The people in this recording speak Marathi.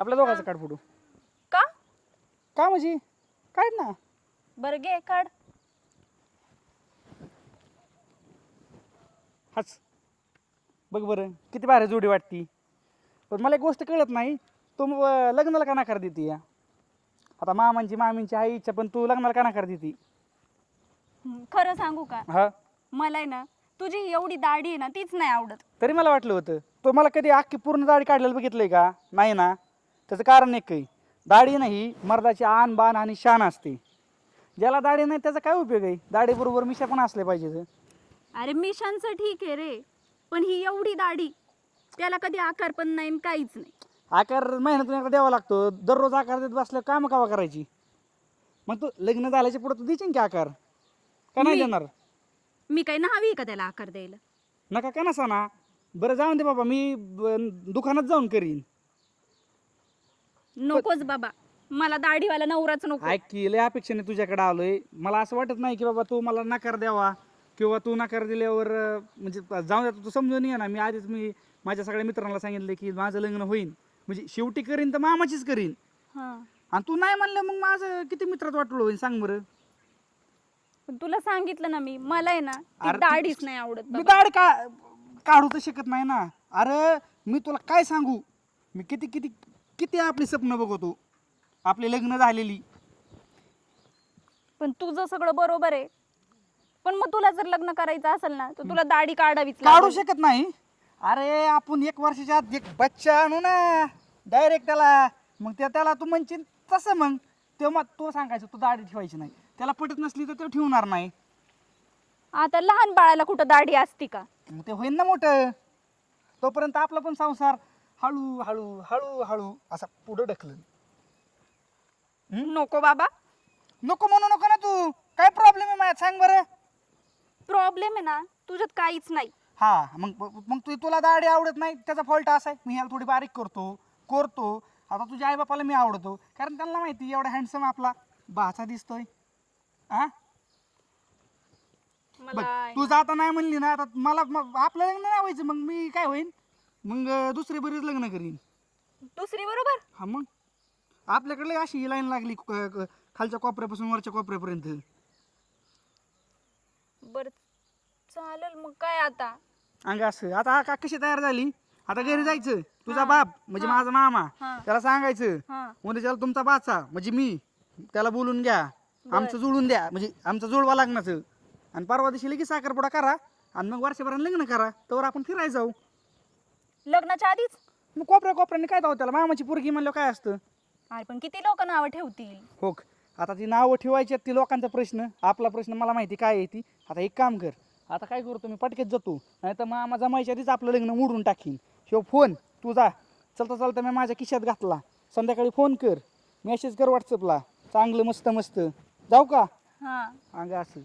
आपल्या दोघांचं काढ फोटो. का का म्हणजे काढ ना. बरं घे काढ. हच बघ बरं किती भारी जोडी वाटती. पण मला एक गोष्ट कळत नाही, तू लग्नाला का नकार देते? आता मामींची आई इच्छा, पण तू लग्नाला का नकार देते? खरं सांगू का, हा, मला आहे ना तुझी एवढी दाढी आहे ना तीच नाही आवडत. तरी मला वाटलं होतं. तो मला कधी अख्खी पूर्ण दाढी काढलेलं बघितलंय का? नाही ना. त्याचं कारण एक काही, दाढी नाही मर्दाची आन बाण आणि शान असते. ज्याला दाढी नाही त्याचा काय उपयोग आहे? दाढी बरोबर मिशा पण असले पाहिजे. अरे मिशांचं ठीक आहे रे, पण ही एवढी दाढी, त्याला कधी आकार पण नाही आणि काहीच नाही. आकार मेहनतून एकदा द्यावा लागतो. दररोज आकार देत बसल्यावर काम कावा करायची? मग तू लग्न झाल्याच्या पुढे तू देशील की आकार? का नाही देणार? मी काही न्हावी आहे का त्याला आकार द्यायला? नका का नसा ना. बरं जाऊन दे बाबा, मी दुकानात जाऊन करीन. नकोच बाबा, मला दाढीवाला नवराच नको. ऐक की, लय अपेक्षेने तुझ्याकडे आलोय. मला असं वाटत नाही की बाबा तू मला नकार द्यावा, किंवा तू नकार दिल्यावर म्हणजे जाऊन द्या. तू समजून ये ना. मी माझ्या सगळ्या मित्रांना सांगितलं की माझं लग्न होईन, म्हणजे शेवटी करीन तर मामाचीच करीन. हा, आणि तू नाही म्हणलं मग माझं किती मित्रात वाटलं होईल सांग बरं. पण तुला सांगितलं ना मी, मला आहे ना ती अरे दाढीच नाही आवडत मी बाबा. दाढ काढू तर शकत नाही ना. अरे मी तुला काय सांगू, मी किती किती किती आपली स्वप्न बघतो, आपली लग्न झालेली. पण तुझं सगळं बरोबर आहे, पण मग तुला जर लग्न करायचं असेल ना तर तुला दाढी काढावीच काढू लागेल. शकत नाही. अरे आपण 1 वर्षाच्या आत एक बच्चा आणू ना डायरेक्ट त्याला. मग त्याला तू म्हणशील तसं, मग तेव्हा तो सांगायचं तू दाढी ठेवायची नाही. त्याला पटत नसली तर तो ठेवणार नाही. आता लहान बाळाला कुठं दाढी असती का? मग ते होईन ना मोठं. तोपर्यंत आपला पण संसार हळू हळू हळू हळू असा पुढं ढकलन. नको बाबा. नको म्हणू नको ना तू. काय प्रॉब्लेम आहे माझ्यात सांग बरं. प्रॉब्लेम आहे ना तुझ्यात काहीच नाही. हा, मग मग तुला दाढी आवडत नाही त्याचा फॉल्ट असा आहे. मी ह्याला थोडी बारीक करतो. आता तुझ्या आईबापाला मी आवडतो, कारण त्यांना माहिती एवढा हँडसम आपला भाचा दिसतोय. हा बघ, मला तू जाता नाही म्हणली ना, आता मला आपलं लग्न नाही व्हायचं. मग मी काय होईन, मग दुसरे बरेच लग्न करीन. दुसरी बरोबर. हा, मग आपल्याकडे अशी लाईन लागली खालच्या कोपऱ्यापासून वरच्या कोपऱ्यापर्यंत. बर चालेल मग काय आता. अंग असं आता का कशी तयार झाली? आता घरी जायचं. तुझा बाप म्हणजे माझा मामा, हा. त्याला सांगायचं हा. उद्या तुमचा बाचा म्हणजे मी, त्याला बोलून घ्या, आमचं जुळून द्या, म्हणजे आमचं जुळवा लागण्याचं. आणि परवा दिवशी लगेच साखरपुडा करा, आणि मग वर्षभरानं लग्न करा. तर आपण फिरायला जाऊ लग्नाच्या आधीच. मग. कोपऱ्याने काय जाऊ त्याला, मामाची पोरगी म्हणलं काय असतं. अरे पण किती लोक नावं ठेवतील. हो, आता ती नावं ठेवायची ती लोकांचा प्रश्न. आपला प्रश्न मला माहिती काय आहे ती. आता एक काम कर, आता काय करतो मी पटकेच जातो, नाही तर मामा जमायच्या आधीच आपलं लग्न मोडून टाकीन. शिव फोन तू जा, चालता मी माझ्या खिशात घातला. संध्याकाळी फोन कर, मेसेज कर व्हॉट्सअपला, चांगलं मस्त मस्त. जाऊ का? हा. अंग असं